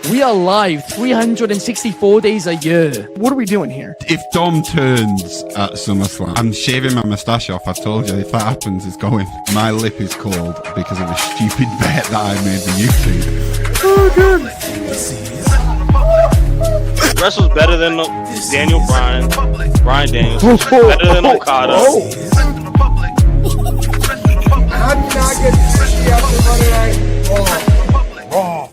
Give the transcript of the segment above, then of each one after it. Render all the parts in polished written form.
We are live 364 days a year. What are we doing here? If Dom turns at SummerSlam, I'm shaving my moustache off. I told you, if that happens, it's going. My lip is cold because of a stupid bet that I made with YouTube. Oh, good. Wrestle's better than Daniel Bryan. Bryan Daniels. Better than Okada. How do you not get 50 after Monday Night Raw?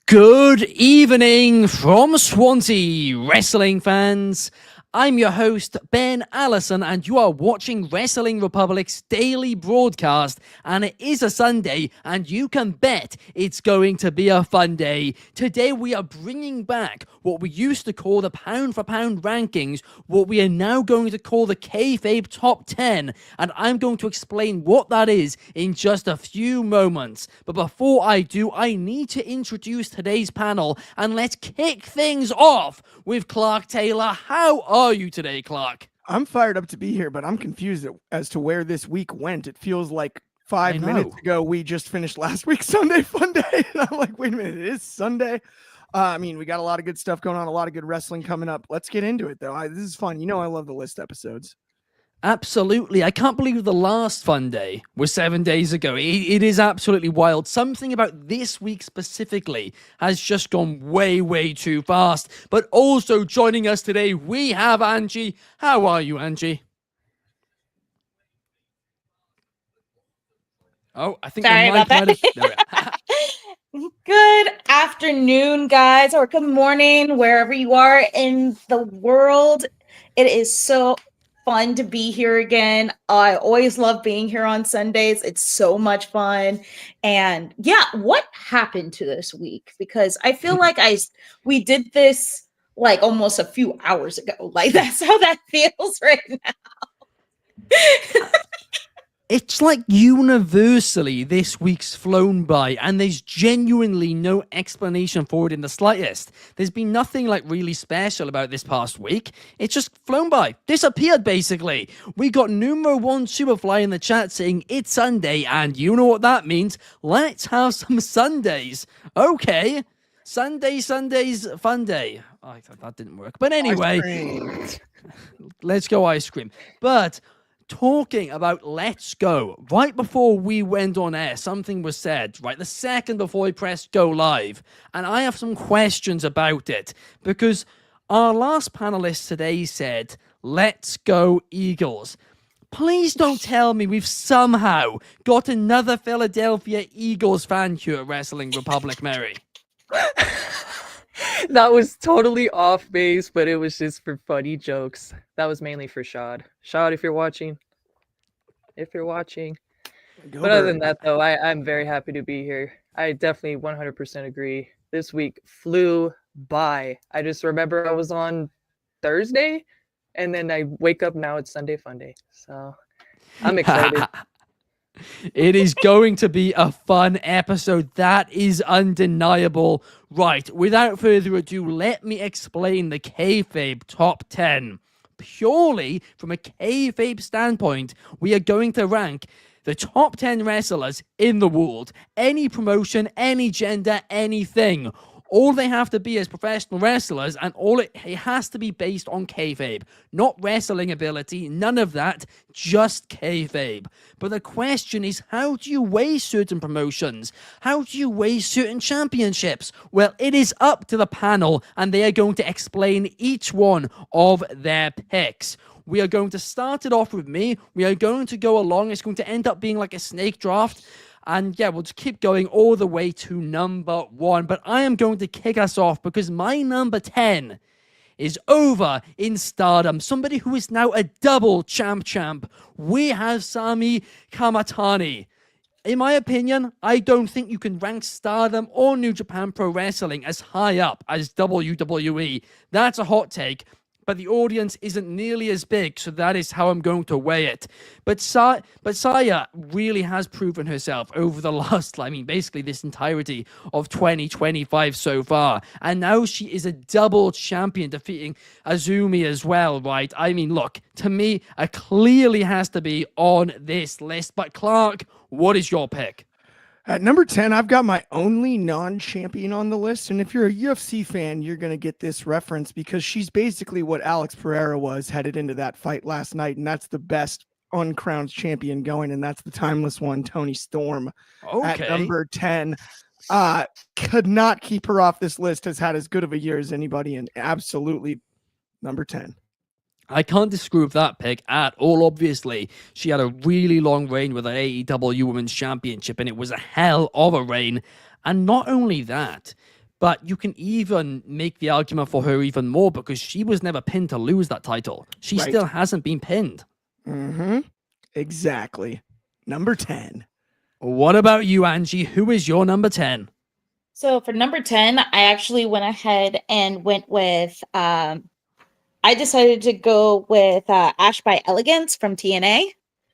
Good evening from Swansea, wrestling fans. I'm your host, Ben Allison, and you are watching Wrestling Republic's daily broadcast. And it is a Sunday, and you can bet it's going to be a fun day. Today, we are bringing back what we used to call the pound-for-pound rankings, what we are now going to call the Kayfabe Top 10. And I'm going to explain what that is in just a few moments. But before I do, I need to introduce today's panel, and let's kick things off with Clark Taylor. How are you today, Clark? I'm fired up to be here, but I'm confused as to where this week went. It feels like 5 minutes ago we just finished last week's Sunday Fun Day. And I'm like, wait a minute, it is Sunday? I mean, we got a lot of good stuff going on, a lot of good wrestling coming up. Let's get into it, though. This is fun. You know I love the list episodes. Absolutely. I can't believe the last Fun Day was 7 days ago. It is absolutely wild. Something about this week specifically has just gone way, way too fast. But also joining us today, we have Angie. How are you, Angie? Oh, I think sorry about that. Good afternoon, guys, or good morning, wherever you are in the world. It is so fun to be here again. I always love being here on Sundays. It's so much fun. And yeah, what happened to this week? Because I feel like we did this like almost a few hours ago. Like that's how that feels right now. It's like universally this week's flown by, and there's genuinely no explanation for it in the slightest. There's been nothing like really special about this past week. It's just flown by, disappeared basically. We got numero one Superfly in the chat saying it's Sunday, and you know what that means. Let's have some Sundays. Okay, Sundays, fun day. Oh, that didn't work. But anyway, let's go ice cream. But talking about let's go, right before we went on air, something was said, right, the second before we pressed go live, and I have some questions about it, because our last panelist today said, let's go Eagles. Please don't tell me we've somehow got another Philadelphia Eagles fan here at Wrestling Republic, Mary. That was totally off base, but it was just for funny jokes. That was mainly for Shad. Shad, if you're watching. But other than that, though, I'm very happy to be here. I definitely 100% agree. This week flew by. I just remember I was on Thursday, and then I wake up now it's Sunday Fun Day. So I'm excited. It is going to be a fun episode. That is undeniable. Right, without further ado, let me explain the Kayfabe Top 10. Purely from a Kayfabe standpoint, we are going to rank the top 10 wrestlers in the world. Any promotion, any gender, anything. All they have to be is professional wrestlers, and it has to be based on kayfabe. Not wrestling ability, none of that, just kayfabe. But the question is, how do you weigh certain promotions? How do you weigh certain championships? Well, it is up to the panel, and they are going to explain each one of their picks. We are going to start it off with me. We are going to go along. It's going to end up being like a snake draft. And yeah, we'll just keep going all the way to number 1. But I am going to kick us off because my number 10 is over in Stardom. Somebody who is now a double champ. We have Sami Kamatani. In my opinion, I don't think you can rank Stardom or New Japan Pro Wrestling as high up as WWE. That's a hot take. But the audience isn't nearly as big, so that is how I'm going to weigh it. But Saya really has proven herself over the last, basically this entirety of 2025 so far. And now she is a double champion, defeating Azumi as well, right? Look, to me, it clearly has to be on this list. But Clark, what is your pick? At number 10, I've got my only non-champion on the list. And if you're a UFC fan, you're going to get this reference because she's basically what Alex Pereira was headed into that fight last night. And that's the best uncrowned champion going. And that's the timeless one, Toni Storm. At Okay. number 10. Could not keep her off this list. Has had as good of a year as anybody. And absolutely number 10. I can't disagree with that pick at all. Obviously, she had a really long reign with an AEW Women's Championship, and it was a hell of a reign. And not only that, but you can even make the argument for her even more because she was never pinned to lose that title. She Right. still hasn't been pinned. Mm-hmm. Exactly. Number 10. What about you, Angie? Who is your number 10? So for number 10, I actually went ahead and went with I decided to go with Ash by Elegance from TNA.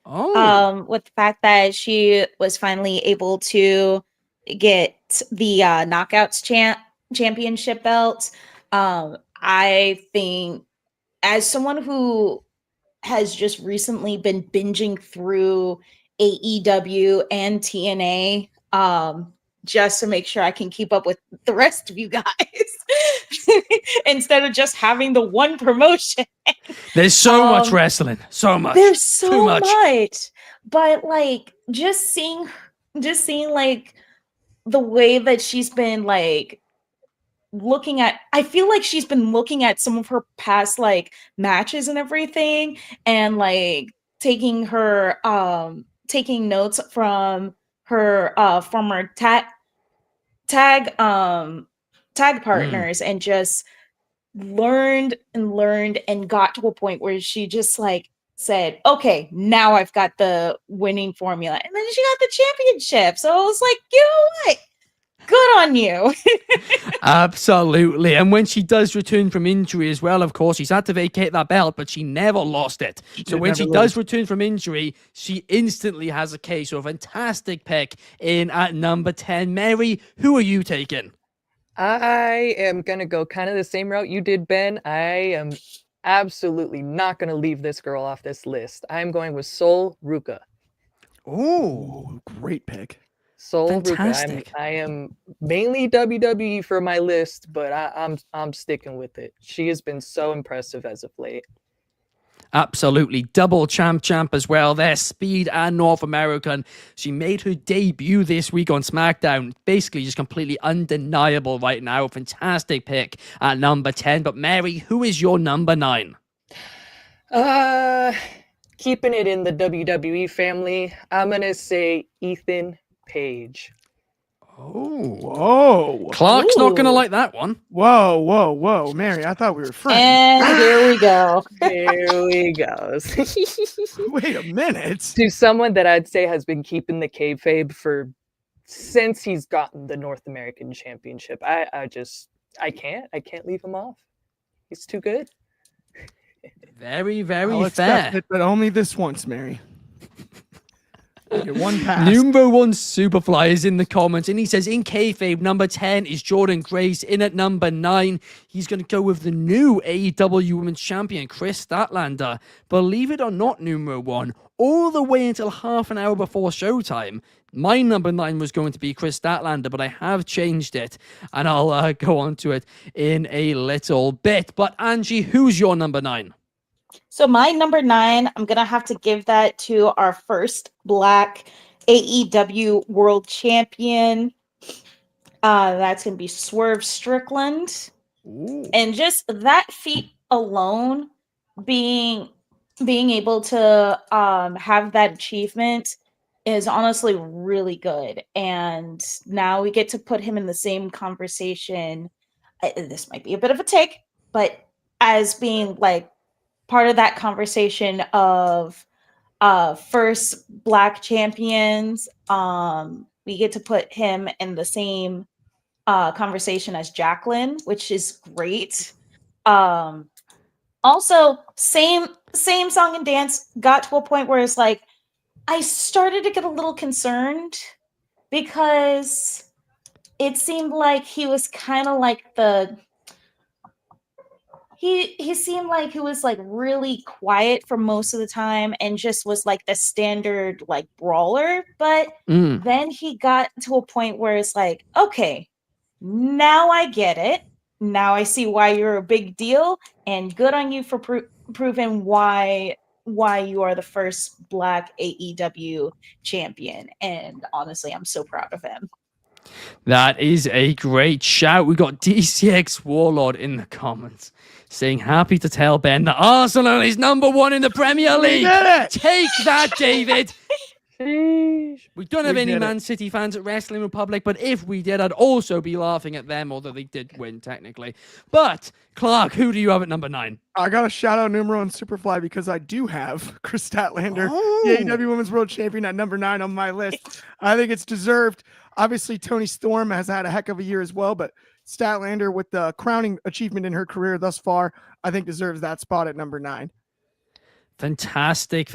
Oh. With the fact that she was finally able to get the Knockouts championship belt. I think as someone who has just recently been binging through AEW and TNA, just to make sure I can keep up with the rest of you guys instead of just having the one promotion. There's so much wrestling. So much. There's so Too much. but like just seeing like the way that she's been like looking at, I feel like she's been looking at some of her past like matches and everything and like taking notes from her former tag partners and just learned and got to a point where she just like said, okay, now I've got the winning formula. And then she got the championship. So I was like, you know what? Good on you. Absolutely. And when she does return from injury as well, of course, she's had to vacate that belt, but she never lost it. So when she does return from injury, she instantly has a case. So a fantastic pick in at number 10. Mary, who are you taking? I am going to go kind of the same route you did, Ben. I am absolutely not going to leave this girl off this list. I'm going with Sol Ruka. Oh, great pick. Sol Fantastic. Ruka. I am mainly WWE for my list, but I'm sticking with it. She has been so impressive as of late. Absolutely. Double champ as well there. Speed and North American. She made her debut this week on SmackDown. Basically just completely undeniable right now. Fantastic pick at number 10. But Mary, who is your number 9? Keeping it in the WWE family, I'm going to say Ethan Page. Oh, whoa. Clark's not going to Ooh. like that one. Whoa. Mary, I thought we were friends. And here we go. There he goes. Wait a minute. To someone that I'd say has been keeping the kayfabe since he's gotten the North American Championship. I can't leave him off. He's too good. Very, very I'll fair. accept it, but only this once, Mary. You get one pass. Number 1 Superfly is in the comments, and he says, in kayfabe, number 10 is Jordan Grace. In at number 9, he's going to go with the new AEW Women's Champion, Chris Statlander. Believe it or not, numero 1, all the way until half an hour before showtime, my number 9 was going to be Chris Statlander, but I have changed it, and I'll go on to it in a little bit. But Angie, who's your number 9? So my number 9, I'm gonna have to give that to our first Black AEW World Champion. That's gonna be Swerve Strickland. Ooh. And just that feat alone, being able to have that achievement is honestly really good. And now we get to put him in the same conversation. This might be a bit of a take, but as being like part of that conversation of first Black champions, we get to put him in the same conversation as Jacqueline, which is great. Also, same song and dance, got to a point where it's like I started to get a little concerned because it seemed like he was kind of like he seemed like he was like really quiet for most of the time and just was like the standard like brawler. But then he got to a point where it's like, okay, now I get it. Now I see why you're a big deal, and good on you for proving why you are the first Black AEW champion. And honestly, I'm so proud of him. That is a great shout. We got DCX Warlord in the comments saying, happy to tell Ben that Arsenal is #1 in the Premier League. Take that, David. We don't have any Man City fans at Wrestling Republic, but if we did, I'd also be laughing at them, although they did win technically. But Clark, who do you have at number 9? I got to shout out Numero and Superfly because I do have Chris Statlander, the AEW Women's World Champion, at number 9 on my list. I think it's deserved. Obviously, Toni Storm has had a heck of a year as well, but Statlander, with the crowning achievement in her career thus far, I think deserves that spot at number 9. Fantastic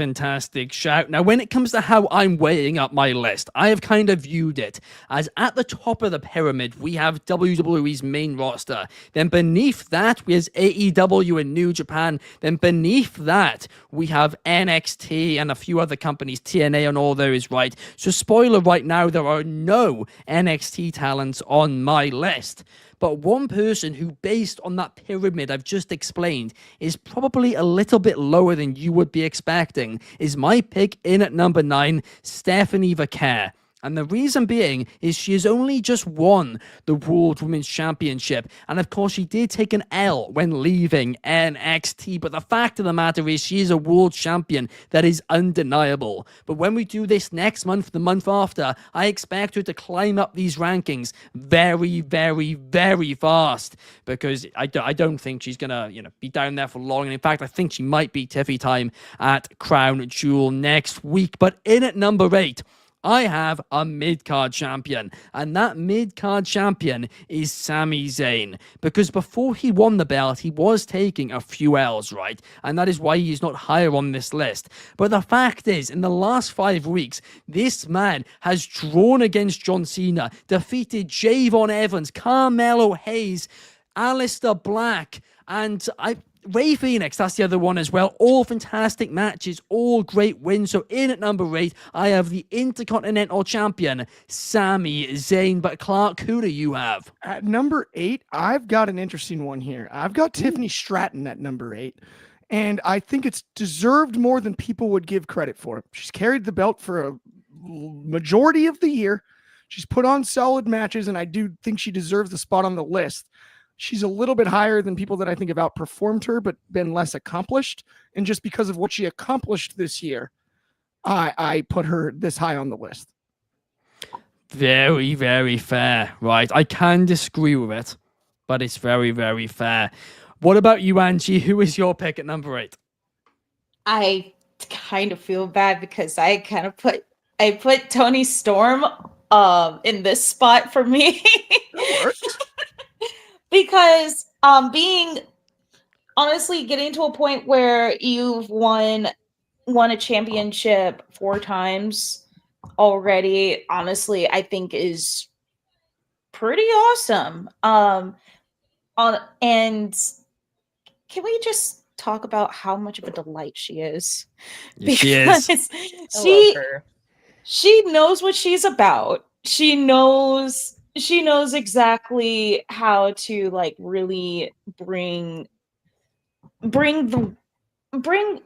shout. Now, when it comes to how I'm weighing up my list, I have kind of viewed it as at the top of the pyramid, we have WWE's main roster. Then beneath that, we have AEW and New Japan. Then beneath that, we have NXT and a few other companies, TNA and all those, right? So spoiler right now, there are no NXT talents on my list. But one person who, based on that pyramid I've just explained, is probably a little bit lower than you would be expecting, is my pick in at number 9, Stephanie Vaquer. And the reason being is she has only just won the World Women's Championship. And of course, she did take an L when leaving NXT. But the fact of the matter is she is a world champion. That is undeniable. But when we do this next month, the month after, I expect her to climb up these rankings very, very, very fast. Because I don't think she's going to be down there for long. And in fact, I think she might be Tiffy time at Crown Jewel next week. But in at number 8, I have a mid-card champion, and that mid-card champion is Sami Zayn, because before he won the belt, he was taking a few L's, right? And that is why he's not higher on this list. But the fact is, in the last 5 weeks, this man has drawn against John Cena, defeated Javon Evans, Carmelo Hayes, Aleister Black, and Ray Phoenix, that's the other one as well. All fantastic matches, all great wins. So in at number 8, I have the Intercontinental Champion, Sami Zayn. But Clark, who do you have? At number 8, I've got an interesting one here. I've got Tiffany Stratton at number 8. And I think it's deserved more than people would give credit for. She's carried the belt for a majority of the year. She's put on solid matches, and I do think she deserves the spot on the list. She's a little bit higher than people that I think have outperformed her, but been less accomplished. And just because of what she accomplished this year, I put her this high on the list. Very, very fair, right? I can disagree with it, but it's very, very fair. What about you, Angie? Who is your pick at number 8? I kind of feel bad because I put Toni Storm in this spot for me. Because getting to a point where you've won a championship 4 times already, honestly, I think is pretty awesome. And can we just talk about how much of a delight she is? Yes, she is. She knows what she's about. She knows exactly how to like really bring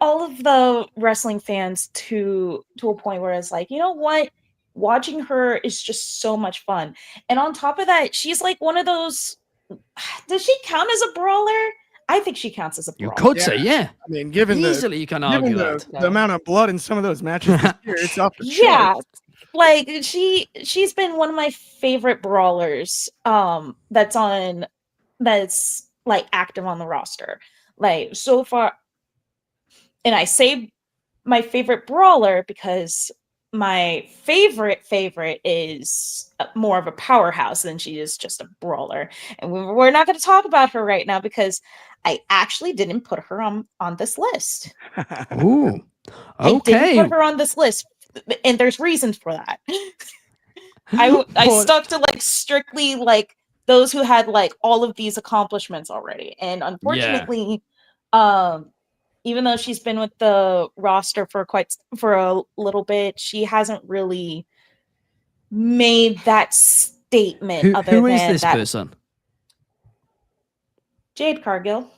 all of the wrestling fans to a point where it's like, you know what? Watching her is just so much fun. And on top of that, she's like one of those. Does she count as a brawler? I think she counts as a brawler. You could say, yeah. I mean, given easily you can argue that. The amount of blood in some of those matches this year, it's off the charts. Yeah. Like she's been one of my favorite brawlers that's like active on the roster like so far. And I say my favorite brawler because my favorite is more of a powerhouse than she is just a brawler. And we're not going to talk about her right now because I actually didn't put her on this list. Ooh, okay. I didn't put her on this list. And there's reasons for that. I stuck to like strictly like those who had like all of these accomplishments already. And unfortunately, even though she's been with the roster for a little bit, she hasn't really made that statement. Who is this person? Jade Cargill.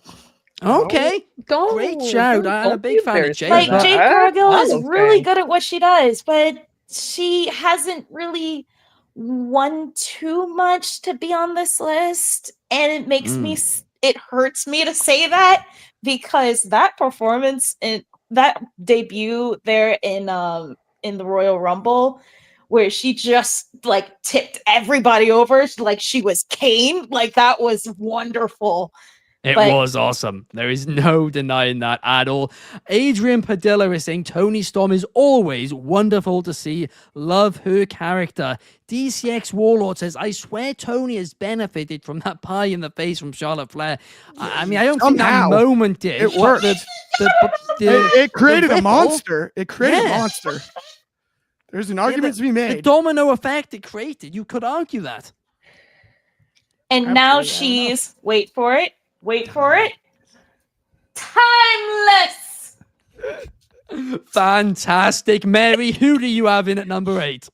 Okay, great shout. I'm a big fan of Jade. Like Jade Cargill is really good at what she does, but she hasn't really won too much to be on this list, and it makes me it hurts me to say that, because that performance in that debut there in the Royal Rumble, where she just like tipped everybody over like she was Kane, like that was wonderful. It was awesome. There is no denying that at all. Adrian Padilla is saying Toni Storm is always wonderful to see. Love her character. DCX Warlord says, I swear Toni has benefited from that pie in the face from Charlotte Flair. I mean, I don't think that moment did. It worked. It created a monster. It created a monster. There's an argument to be made. The domino effect it created. You could argue that. And now she's, wait for it, timeless. Fantastic. Mary, who do you have in at number 8?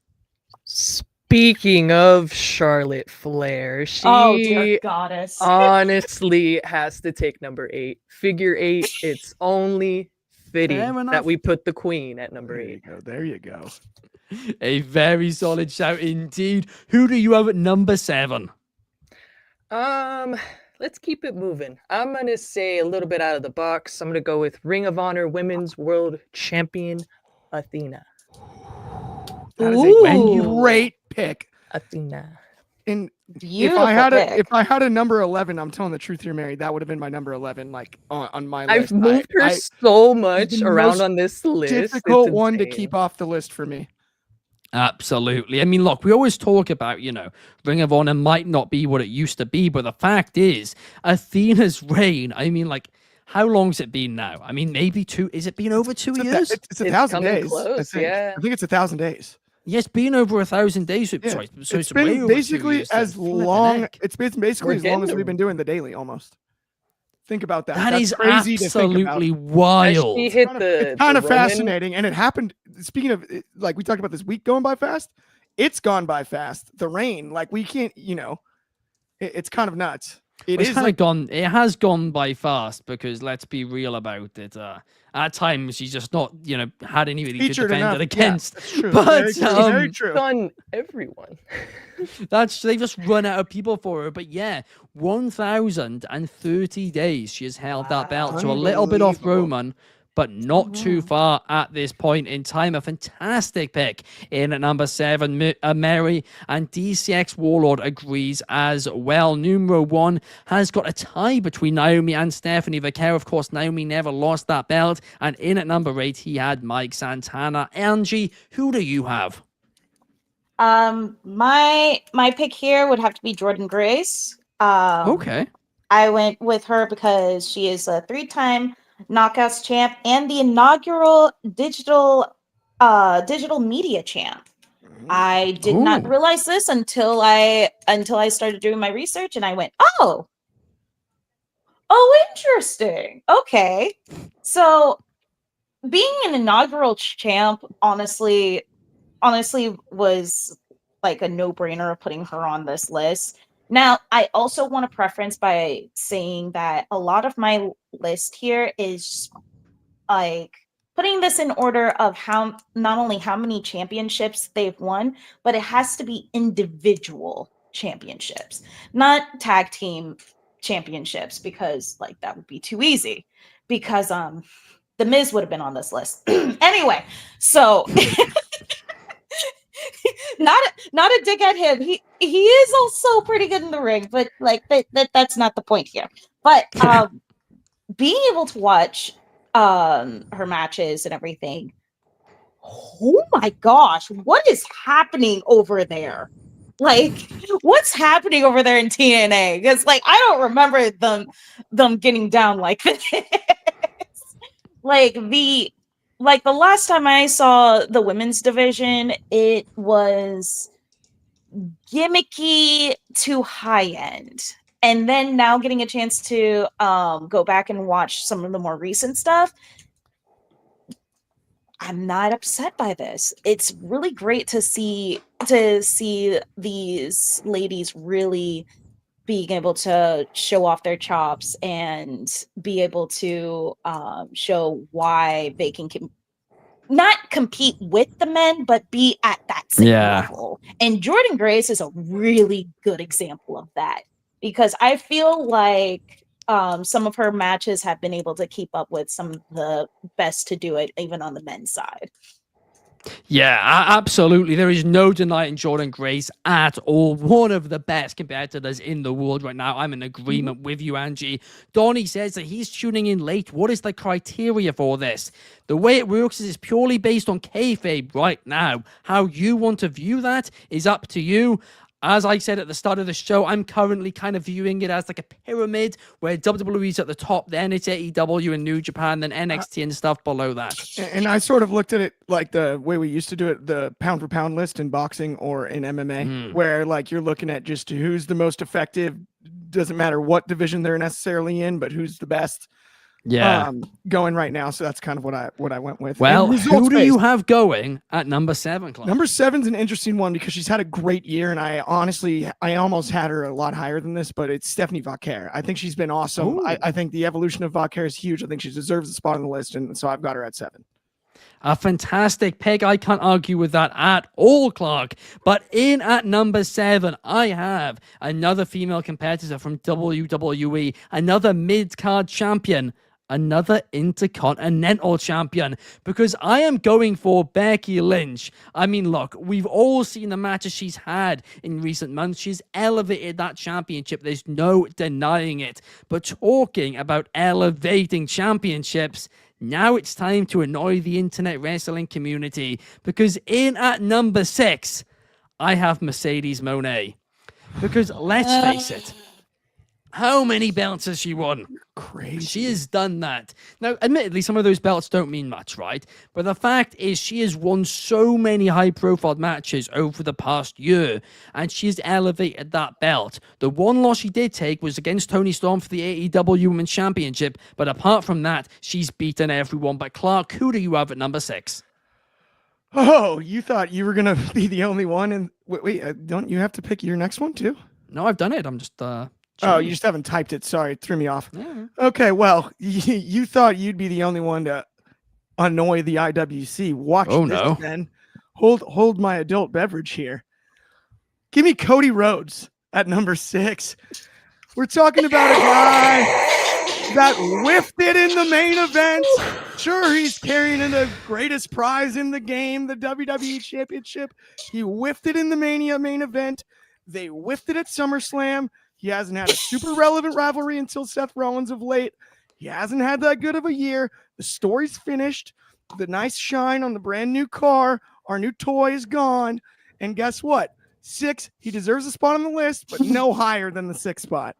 Speaking of Charlotte Flair, she dear goddess. honestly has to take number 8. Figure 8, it's only fitting that we put the queen at number 8. There you go. A very solid shout indeed. Who do you have at number 7? Let's keep it moving. I'm going to say a little bit out of the box. I'm going to go with Ring of Honor Women's World Champion, Athena. That is a great pick. Athena. And if I had a number 11, I'm telling the truth here, Mary, that would have been my number 11, like on my list. I've moved her so much around on this list. Difficult one to keep off the list for me. Absolutely. I mean, look, we always talk about, Ring of Honor might not be what it used to be, but the fact is, Athena's reign, I mean, like, how long's it been now? I mean, maybe 2, is it been over 2 years? It's 1,000 days. Close, I think it's 1,000 days. Yeah, it's been over 1,000 days. Yeah. Sorry, so it's been basically as long. It's been basically as long as getting we've been doing the daily, almost. Think about that. That's is crazy absolutely to think about. wild. She hit It's kind of fascinating, and it happened. Speaking of, like we talked about this week going by fast, it's gone by fast. The reign, like we can't, it's kind of nuts. It has gone by fast, because let's be real about it. At times, she's just not, had anybody to defend it against. Yeah, that's true. But very true. Done everyone. They've just run out of people for her. But yeah, 1,030 days she has held that belt. So a little bit off Roman, but not too far at this point in time. A fantastic pick in at number 7, Mary, and DCX Warlord agrees as well. Numero 1 has got a tie between Naomi and Stephanie Vaquero. Of course, Naomi never lost that belt. And in at number 8, he had Mike Santana. Angie, who do you have? My pick here would have to be Jordan Grace. Okay. I went with her because she is a 3-time Knockouts champ and the inaugural digital media champ. I did not realize this until I started doing my research, and I went, oh, interesting. Okay. So being an inaugural champ honestly was like a no-brainer of putting her on this list. Now, I also want to preference by saying that a lot of my list here is like putting this in order of not only how many championships they've won, but it has to be individual championships, not tag team championships, because like that would be too easy, because The Miz would have been on this list. Anyway, so not a dig at him. He is also pretty good in the ring, but like that's not the point here. But being able to watch her matches and everything, oh my gosh, what is happening over there? Like, what's happening over there in TNA? Because like I don't remember them getting down like this. Like the last time I saw the women's division, it was gimmicky to high end. And then now getting a chance to go back and watch some of the more recent stuff, I'm not upset by this. It's really great to see these ladies really being able to show off their chops and be able to show why they can not compete with the men, but be at that same level. And Jordan Grace is a really good example of that, because I feel like some of her matches have been able to keep up with some of the best to do it, even on the men's side. Yeah, absolutely. There is no denying Jordan Grace at all. One of the best competitors in the world right now. I'm in agreement with you, Angie. Donnie says that he's tuning in late. What is the criteria for this? The way it works is it's purely based on kayfabe right now. How you want to view that is up to you. As I said at the start of the show, I'm currently kind of viewing it as like a pyramid where WWE's at the top, then it's AEW and New Japan, then NXT and stuff below that. And I sort of looked at it like the way we used to do it, the pound for pound list in boxing or in MMA, where like you're looking at just who's the most effective. Doesn't matter what division they're necessarily in, but who's the best. Going right now. So that's kind of what I went with. Well, who do you have going at number 7, Clark? Number 7's an interesting one because she's had a great year, and I almost had her a lot higher than this, but it's Stephanie Vauquer. I think she's been awesome. I think the evolution of Vauquer is huge. I think she deserves a spot on the list, and so I've got her at 7. A fantastic pick. I can't argue with that at all, Clark. But in at number 7, I have another female competitor from WWE, another mid-card champion, another intercontinental champion, because I am going for Becky Lynch. I mean, look, we've all seen the matches she's had in recent months. She's elevated that championship. There's no denying it. But talking about elevating championships, now it's time to annoy the internet wrestling community, because in at number 6, I have Mercedes Moné. Because let's face it, how many belts has she won? Crazy. She has done that. Now, admittedly, some of those belts don't mean much, right? But the fact is she has won so many high-profile matches over the past year, and she's elevated that belt. The one loss she did take was against Toni Storm for the AEW Women's Championship, but apart from that, she's beaten everyone. But Clark, who do you have at number 6? Oh, you thought you were going to be the only one? And wait, don't you have to pick your next one too? No, I've done it. I'm just... Oh, you just haven't typed it. Sorry, it threw me off. Yeah. Okay, well, you thought you'd be the only one to annoy the IWC. Watch this, then. Hold my adult beverage here. Give me Cody Rhodes at number 6. We're talking about a guy that whiffed it in the main event. Sure, he's carrying in the greatest prize in the game, the WWE Championship. He whiffed it in the Mania main event. They whiffed it at SummerSlam. He hasn't had a super relevant rivalry until Seth Rollins of late. He hasn't had that good of a year. The story's finished. The nice shine on the brand new car. Our new toy is gone. And guess what? 6, he deserves a spot on the list, but no higher than the 6th spot.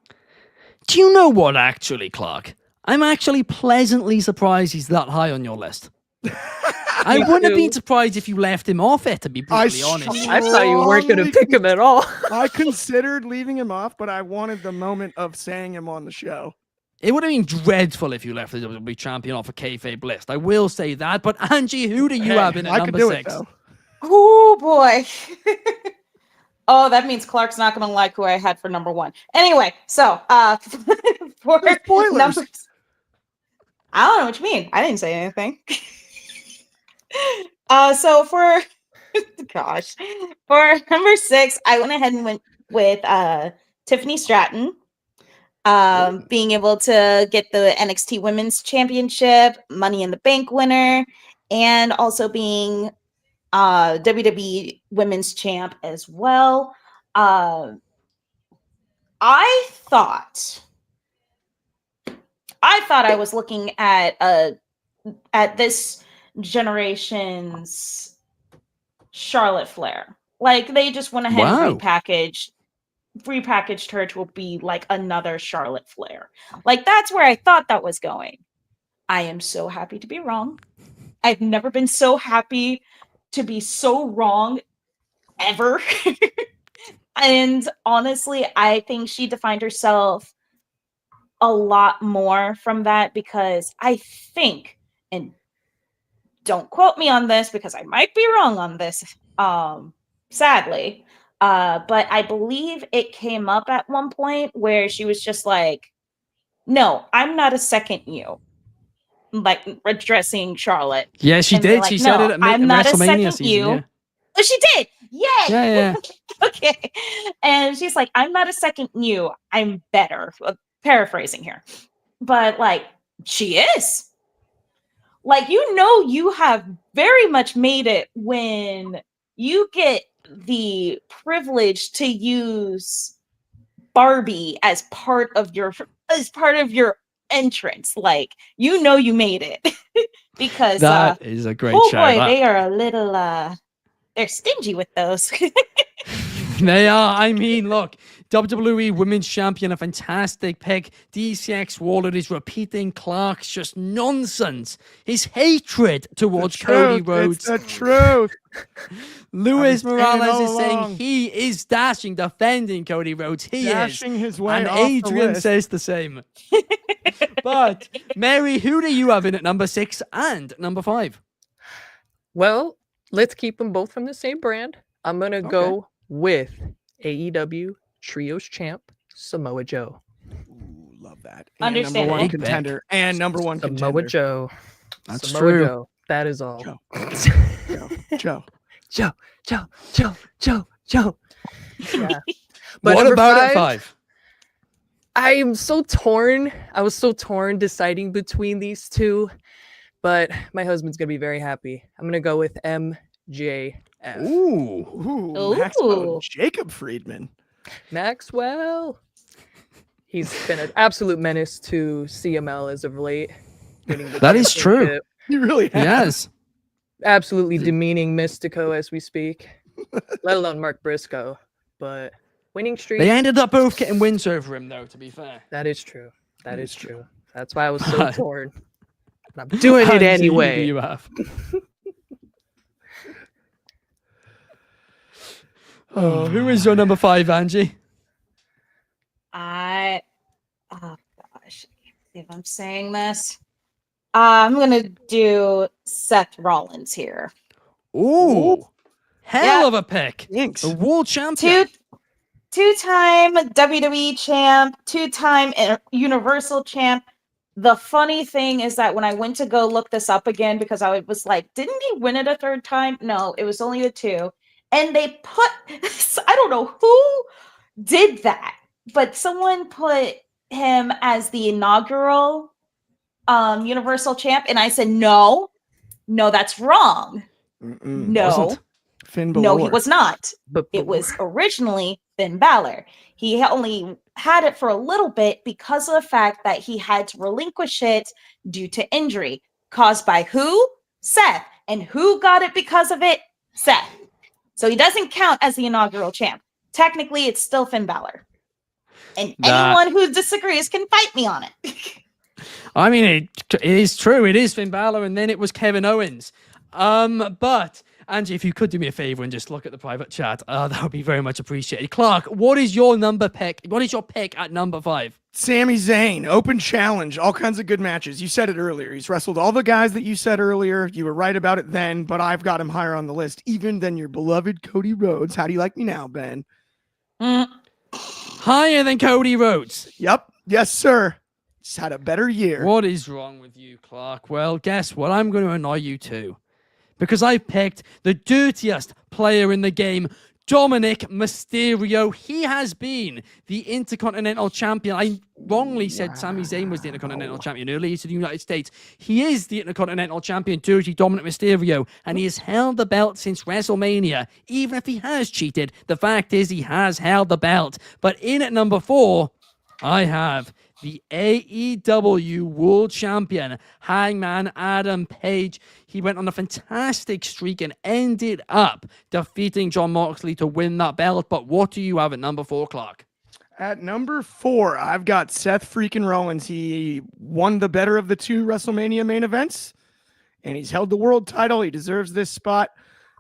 Do you know what, actually, Clark? I'm actually pleasantly surprised he's that high on your list. I wouldn't have been surprised if you left him off it, to be brutally honest. I thought you weren't going to pick him at all. I considered leaving him off, but I wanted the moment of saying him on the show. It would have been dreadful if you left the WWE champion off a kayfabe list. I will say that. But Angie, who do you have in at number 6? Oh boy. Oh, that means Clark's not going to like who I had for number 1. Anyway, so for numbers, I don't know what you mean. I didn't say anything. So for for number 6, I went ahead and went with Tiffany Stratton, being able to get the NXT Women's Championship, Money in the Bank winner, and also being WWE Women's Champ as well. I thought I was looking at this generation's Charlotte Flair. Like, they just went ahead and repackaged her to be like another Charlotte Flair. Like, that's where I thought that was going. I am so happy to be wrong. I've never been so happy to be so wrong ever. And honestly, I think she defined herself a lot more from that because I think, and don't quote me on this because I might be wrong on this, sadly, but I believe it came up at one point where she was just like, no, I'm not a second you, like addressing Charlotte. Yeah, she And they're did. like, She said it no, at I'm not a WrestleMania second season. you. Yeah. Oh, she did. Yay. Yeah, yeah. Okay. And she's like, I'm not a second you. I'm better. Paraphrasing here. But like, she is. Like, you have very much made it when you get the privilege to use Barbie as part of your entrance. Like, you made it. Because That is a great oh show. boy, That- they are a little they're stingy with those. They are. I mean, look, WWE Women's Champion, a fantastic pick. DCX Waller is repeating Clark's just nonsense. His hatred towards Cody Rhodes. It's the truth. Luis I've been saying it Morales all is saying along. he is defending Cody Rhodes. He Dashing is. his way And off the Adrian list. says the same. But, Mary, who do you have in at number 6 and number 5? Well, let's keep them both from the same brand. I'm gonna go with AEW Trios Champ Samoa Joe. Ooh, love that. Understand And number one it. contender. And number one Samoa contender. Joe. That's Samoa true. Joe. That is all. Joe. Joe. Joe. Yeah. What number about at 5? I'm so torn. I was so torn deciding between these two, but my husband's gonna be very happy. I'm gonna go with MJF. Ooh. Maxwell Jacob Friedman. Maxwell. He's been an absolute menace to CML as of late. winning the That is true. championship. You really have. Yes. Absolutely demeaning Mystico as we speak, let alone Mark Briscoe. But winning streak. They ended up both getting wins over him, though, to be fair. That is true. That is true. That's why I was so torn. And I'm doing it Angie, who do anyway. you have? Oh, who is your number 5, Angie? Oh gosh, see if I'm saying this. I'm gonna do Seth Rollins here. Ooh. Hell Yeah. of a pick. Thanks. A world champion. Two-time WWE champ, two-time Universal champ. The funny thing is that when I went to go look this up again, because I was like, didn't he win it a third time? No, it was only the 2. And they put, I don't know who did that, but someone put him as the inaugural Universal champ. And I said, no, that's wrong. No, Wasn't. Finn no, he Balor. was not. But It was originally Finn Balor. He only had it for a little bit because of the fact that he had to relinquish it due to injury caused by who? Seth. And who got it because of it? Seth. So he doesn't count as the inaugural champ. Technically, it's still Finn Balor. And anyone who disagrees can fight me on it. I mean, it is true. It is Finn Balor, and then it was Kevin Owens. But Angie, if you could do me a favor and just look at the private chat, that would be very much appreciated. Clark, what is your number pick? What is your pick at number 5? Sami Zayn, open challenge, all kinds of good matches. You said it earlier. He's wrestled all the guys that you said earlier. You were right about it then, but I've got him higher on the list, even than your beloved Cody Rhodes. How do you like me now, Ben? Higher than Cody Rhodes. Yep. Yes, sir. Just had a better year. What is wrong with you, Clark? Well, guess what? I'm going to annoy you too. Because I picked the dirtiest player in the game, Dominic Mysterio. He has been the Intercontinental Champion. I wrongly said Sami Zayn was the Intercontinental Champion earlier to the United States. He is the Intercontinental Champion, dirty Dominic Mysterio, and he has held the belt since WrestleMania. Even if he has cheated, the fact is he has held the belt. But in at number 4, I have the AEW World Champion, Hangman Adam Page. He went on a fantastic streak and ended up defeating Jon Moxley to win that belt. But what do you have at number 4, Clark? At number 4, I've got Seth freaking Rollins. He won the better of the 2 WrestleMania main events, and he's held the world title. He deserves this spot.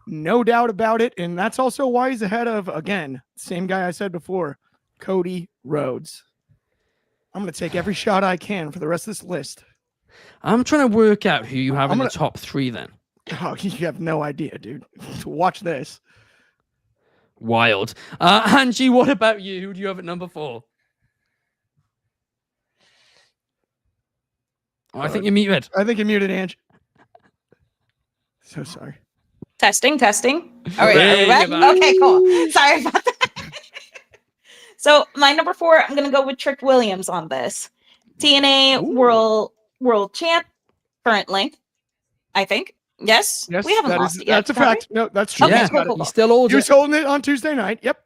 No doubt about it. And that's also why he's ahead of, again, same guy I said before, Cody Rhodes. I'm going to take every shot I can for the rest of this list. I'm trying to work out who you have in gonna- the top 3 then. Oh, you have no idea, dude. Watch this. Wild. Angie, what about you? Who do you have at number 4? Oh, I think you're muted. I think you're muted, Ange. So sorry. Testing. All right, There are we you back? go. Okay, cool. Sorry about that. So my number 4, I'm gonna go with Trick Williams on this. TNA world champ currently, I think. Yes, we haven't lost it yet. That's a have we? fact. No, that's true. Okay, Yeah, cool. he still holds He was it. holding it on Tuesday night. Yep.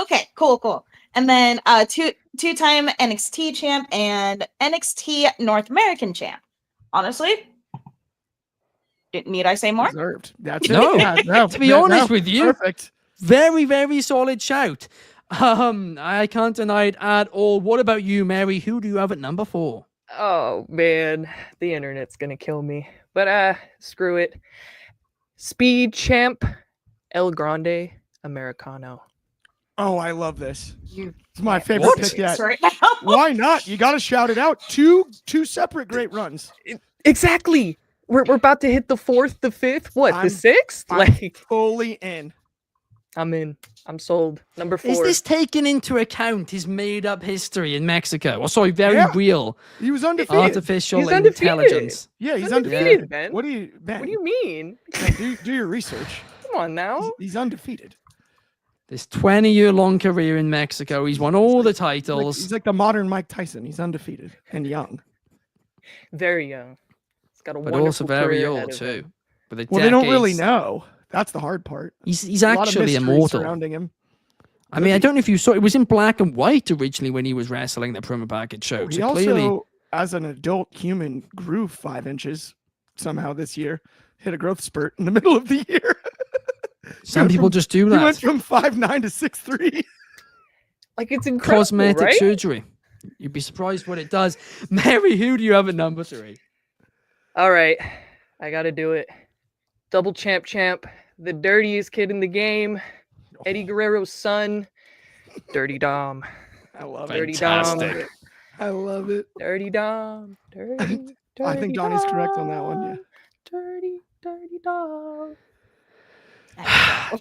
Okay, cool. And then two-time NXT champ and NXT North American champ. Honestly, need I say more? Deserved. That's No. it. Yeah, no, To be no, honest no. with you, Perfect. very, very solid shout. I can't deny it at all. What about you, Mary? Who do you have at number 4? Oh man, the internet's gonna kill me. But screw it. Speed champ, El Grande Americano. Oh, I love this. You It's my favorite What? pick yet. right now. Why not? You got to shout it out. Two separate great runs. Exactly. We're about to hit the 4th, the 5th, what, I'm- the 6th? I'm Like, fully in. I'm in. I'm sold. Number 4. Is this taking into account his made-up history in Mexico? Or sorry, very Yeah. real He was undefeated. artificial He's undefeated. intelligence. Yeah, he's Undefeated, undefeated. Ben. What do you, Ben? What do you mean? do your research? Come on now. He's undefeated. This 20-year-long career in Mexico, he's won all the titles. He's like the modern Mike Tyson. He's undefeated and young. Very young. He's got a but wonderful also very career old ahead of too. him. With the Well, they don't really decades. know. That's the hard part. He's A lot of actually mystery immortal. surrounding him. I mean, I don't know if you saw it was in black and white originally when he was wrestling the promo package show. He So also, clearly, as an adult human, grew 5 inches somehow this year. Hit a growth spurt in the middle of the year. some people just do He went that. from 5'9" to 6'3". Like, it's incredible, Cosmetic right? surgery. You'd be surprised what it does. Mary, who do you have at number 3? All right. I got to do it. Double champ, the dirtiest kid in the game, Eddie Guerrero's son, Dirty Dom. I love Dirty it. Dom. Fantastic. I love it. Dirty Dom. Dirty, I think Donnie's correct on that one. Yeah. Dirty Dom.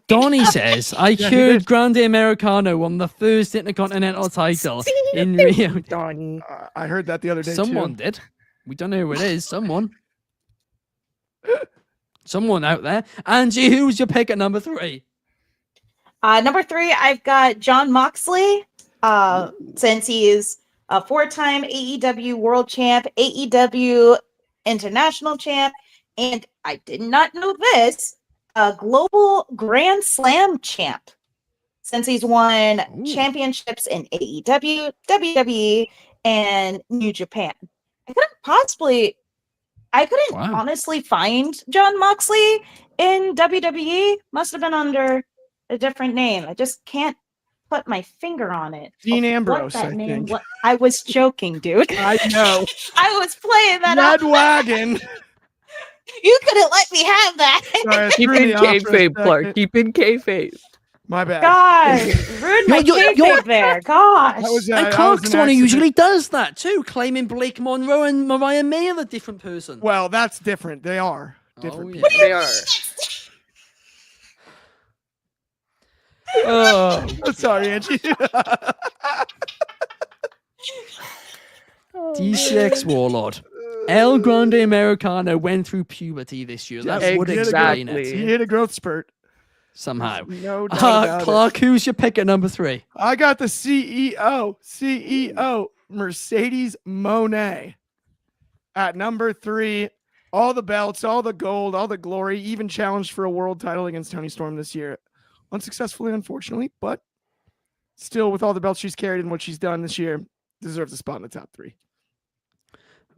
Donnie says, I he cured did. Grande Americano on the first Intercontinental title in Rio. Donnie. I heard that the other day Someone too. did. We don't know who it is. Someone. Someone out there. Angie, who's your pick at number 3? Number 3, I've got John Moxley. Since he is a 4-time AEW World Champ, AEW International Champ, and I did not know this, a Global Grand Slam Champ. Since he's won Ooh. championships in AEW, WWE, and New Japan. I couldn't Wow. honestly find John Moxley in WWE. Must have been under a different name. I just can't put my finger on it. Dean of Ambrose, what that I name think. wa- I was joking, dude. I know. I was playing that up. Red Wagon. You couldn't let me have that. Sorry, I Keep threw in me off for a kayfabe, Clark. second. Keep in kayfabe. My bad. God, ruined my You're- kayfabe there. Gosh. That was, And that was Clark's an the one who accident. usually does that too, claiming Blake Monroe and Mariah May are the different person. Well, that's different. They are different. Oh, people. yeah. They are. Oh, I'm sorry, Angie. DCX Warlord. El Grande Americano went through puberty this year. That would explain Exactly. He it hit a growth spurt. somehow. No doubt about it. Clark, who's your pick at number 3? I got the CEO, Mercedes Monet at number 3. All the belts, all the gold, all the glory, even challenged for a world title against Toni Storm this year. Unsuccessfully, unfortunately, but still with all the belts she's carried and what she's done this year, deserves a spot in the top 3.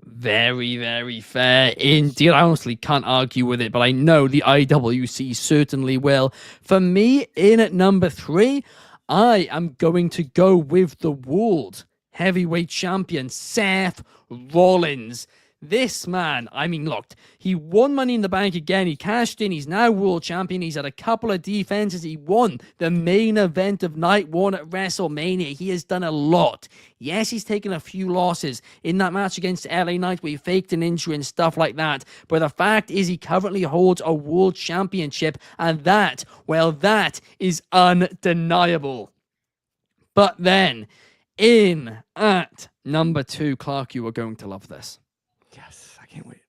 Very, very fair indeed. I honestly can't argue with it, but I know the IWC certainly will. For me, in at number 3, I am going to go with the World Heavyweight Champion, Seth Rollins. This man, I mean, look, he won Money in the Bank again. He cashed in. He's now world champion. He's had a couple of defenses. He won the main event of night one at WrestleMania. He has done a lot. Yes, he's taken a few losses in that match against LA Knight where he faked an injury and stuff like that. But the fact is he currently holds a world championship, and that, well, that is undeniable. But then, in at number 2, Clark, you are going to love this. Yes, I can't wait.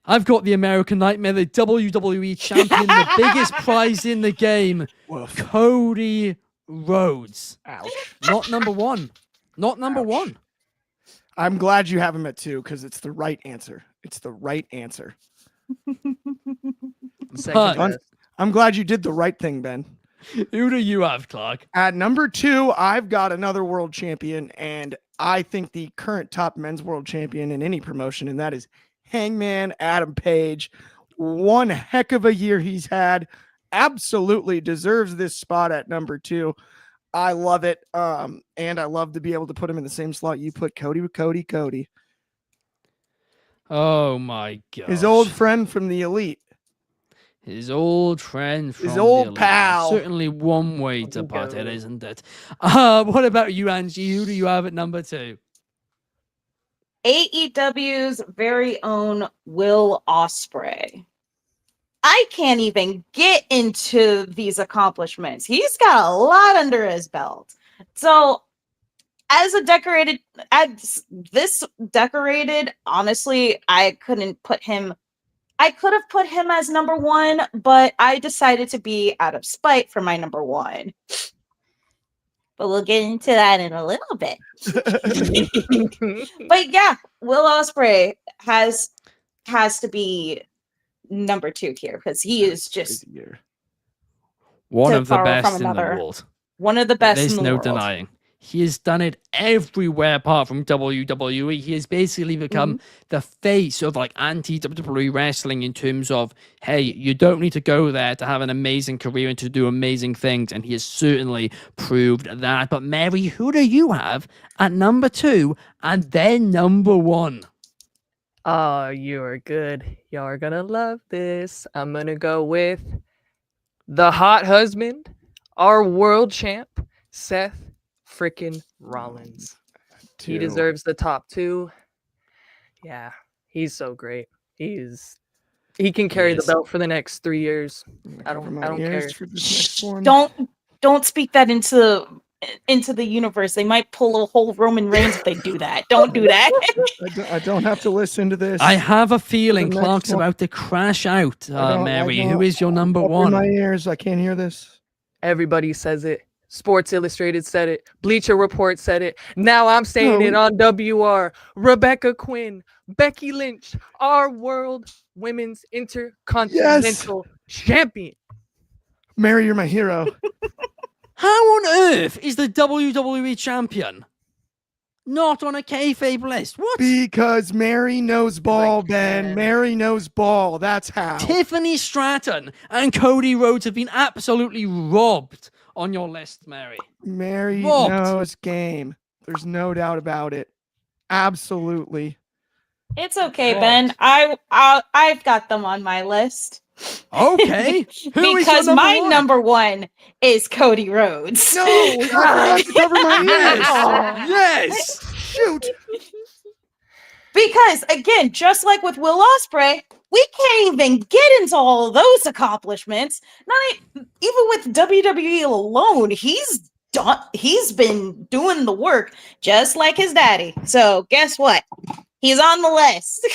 I've got the American Nightmare, the WWE champion, the biggest prize in the game, Woof. Cody Rhodes. Ouch. Not number 1. Not number 1. I'm glad you have him at 2 because it's the right answer. It's the right answer. But I'm glad you did the right thing, Ben. who do you have, Clark? At number 2, I've got another world champion, and I think the current top men's world champion in any promotion, and that is Hangman Adam Page. One heck of a year he's had. Absolutely deserves this spot at number 2. I love it. And I love to be able to put him in the same slot you put Cody with Cody. Oh my god. His old friend from the Elite. His old friend from His old the Elite. pal. Certainly one way to put it, isn't it? What about you, Angie? Who do you have at number 2? AEW's very own Will Ospreay. I can't even get into these accomplishments. He's got a lot under his belt. So as this decorated, honestly, I couldn't put him. I could have put him as number 1, but I decided to be out of spite for my number 1. But we'll get into that in a little bit. But yeah, Will Ospreay has to be number 2 here because he is just one to of the borrow from best in the another. world. one of the best There's in the no world. denying. He has done it everywhere apart from WWE. He has basically become the face of like anti-WWE wrestling in terms of, hey, you don't need to go there to have an amazing career and to do amazing things. And he has certainly proved that. But Mary, who do you have at number 2 and then number 1? Oh, you are good. Y'all are gonna love this. I'm gonna go with the hot husband, our world champ, Seth freaking Rollins. He deserves the top 2. Yeah, he's so great. He can carry the belt for the next 3 years. I don't care. For this next one. Don't speak that into the universe. They might pull a whole Roman Reigns if they do that. Don't do that. I don't have to listen to this. I have a feeling The next Clark's one. about to crash out, Mary. Who don't- is your number Open 1? my ears. I can't hear this. Everybody says it. Sports Illustrated said it. Bleacher Report said it. Now I'm saying it on WR. Rebecca Quinn, Becky Lynch, our world women's intercontinental champion. Mary, you're my hero. How on earth is the WWE champion not on a kayfabe list? What? Because Mary knows ball, Ben. can. Mary knows ball. That's how. Tiffany Stratton and Cody Rhodes have been absolutely robbed on your list, Mary. Mary Robbed. knows game. There's no doubt about it. Absolutely. It's okay, Ben. I've got them on my list. Okay. Who is Because your my one? number 1 is Cody Rhodes. No, I forgot to cover my ears. Yes. Shoot. Because again, just like with Will Ospreay, we can't even get into all of those accomplishments. Even with WWE alone, he's been doing the work just like his daddy. So guess what? He's on the list.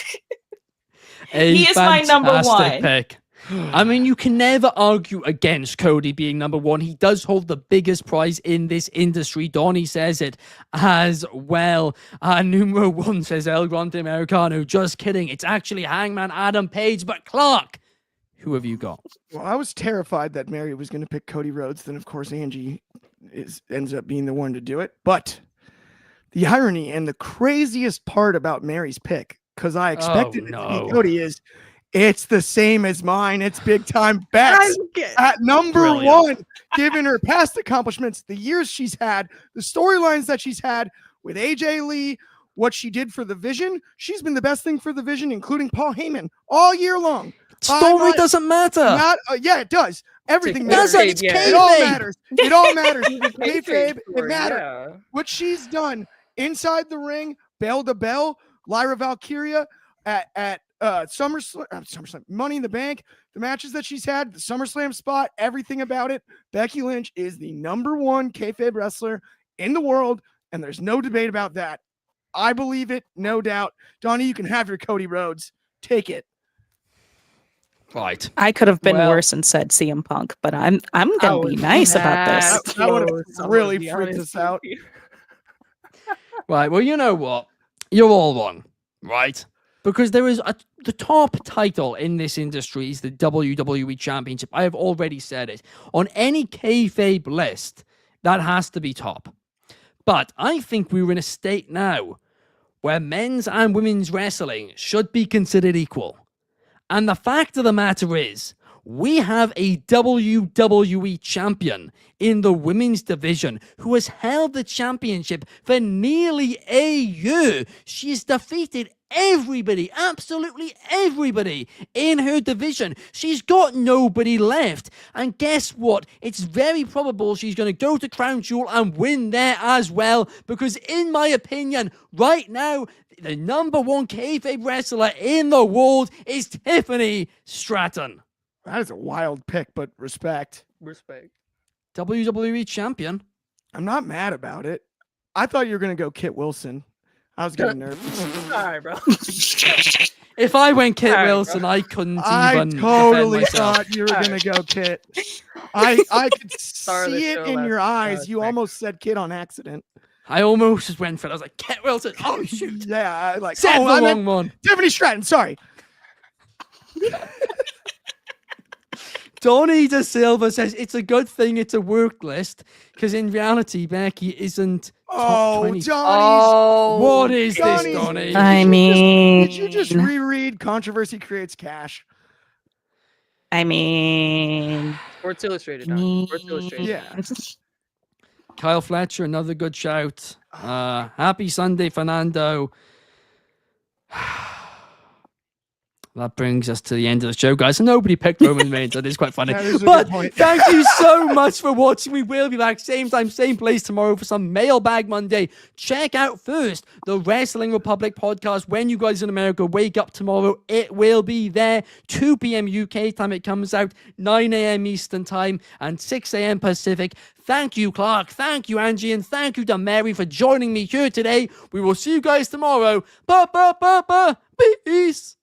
He is my number fantastic 1. pick. I mean, you can never argue against Cody being number 1. He does hold the biggest prize in this industry. Donnie says it as well. Numero 1 says El Grande Americano. Just kidding. It's actually Hangman Adam Page. But Clark, who have you got? Well, I was terrified that Mary was going to pick Cody Rhodes. Then, of course, Angie ends up being the one to do it. But the irony and the craziest part about Mary's pick, because I expected it to be Cody, is it's the same as mine. It's big time bets at number 1, given her past accomplishments, the years she's had, the storylines that she's had with AJ Lee, what she did for the Vision, she's been the best thing for the Vision, including Paul Heyman, all year long. Story doesn't matter. Yeah, it does. Everything Does matters. it? It's It all kayfabe. matters. It all matters. Kayfabe Kayfabe, it story, matters. yeah. What she's done inside the ring, bell to bell, Lyra Valkyria at SummerSlam, Money in the Bank, the matches that she's had, the SummerSlam spot, everything about it. Becky Lynch is the #1 kayfabe wrestler in the world, and there's no debate about that. I believe it, no doubt. Donnie, you can have your Cody Rhodes. Take it. Right. I could have been Well- worse and said CM Punk, but I'm gonna be nice about this. That would have really freaked us out. Right. Well, you know what? You're all wrong, right? Because there is the top title in this industry is the WWE Championship. I have already said it. On any kayfabe list, that has to be top. But I think we're in a state now where men's and women's wrestling should be considered equal. And the fact of the matter is, we have a WWE champion in the women's division who has held the championship for nearly a year. She's defeated everybody, absolutely everybody in her division. She's got nobody left. And guess what? It's very probable she's going to go to Crown Jewel and win there as well. Because in my opinion, right now, the #1 kayfabe wrestler in the world is Tiffany Stratton. That is a wild pick, but respect. Respect. WWE champion. I'm not mad about it. I thought you were going to go Kit Wilson. I was getting nervous. All right, bro. If I went Kit Alright, Wilson, bro. I couldn't I even totally defend myself. thought you were going to go Kit. I could Star of the see it show in last- your eyes. You respect. almost said Kit on accident. I almost just went for it. I was like, Kit Wilson. Oh, shoot. Yeah, I like Said oh, the I wrong meant one. Tiffany Stratton. Sorry. Donnie De Silva says it's a good thing it's a work list because in reality, Becky isn't top Oh, 20. Donnie's. What is this, Donnie's- Donnie? I mean, Did you just reread Controversy Creates Cash? I mean, Sports Illustrated. Don. Sports Illustrated. Yeah. Kyle Fletcher, another good shout. Happy Sunday, Fernando. That brings us to the end of the show, guys. So nobody picked Roman Reigns. That is quite funny. That is a But good point. thank you so much for watching. We will be back same time, same place tomorrow for some Mailbag Monday. Check out first the Wrestling Republic podcast. When you guys in America wake up tomorrow, it will be there. 2 p.m. UK time it comes out, 9 a.m. Eastern time, and 6 a.m. Pacific. Thank you, Clark. Thank you, Angie. And thank you to Mary for joining me here today. We will see you guys tomorrow. Peace.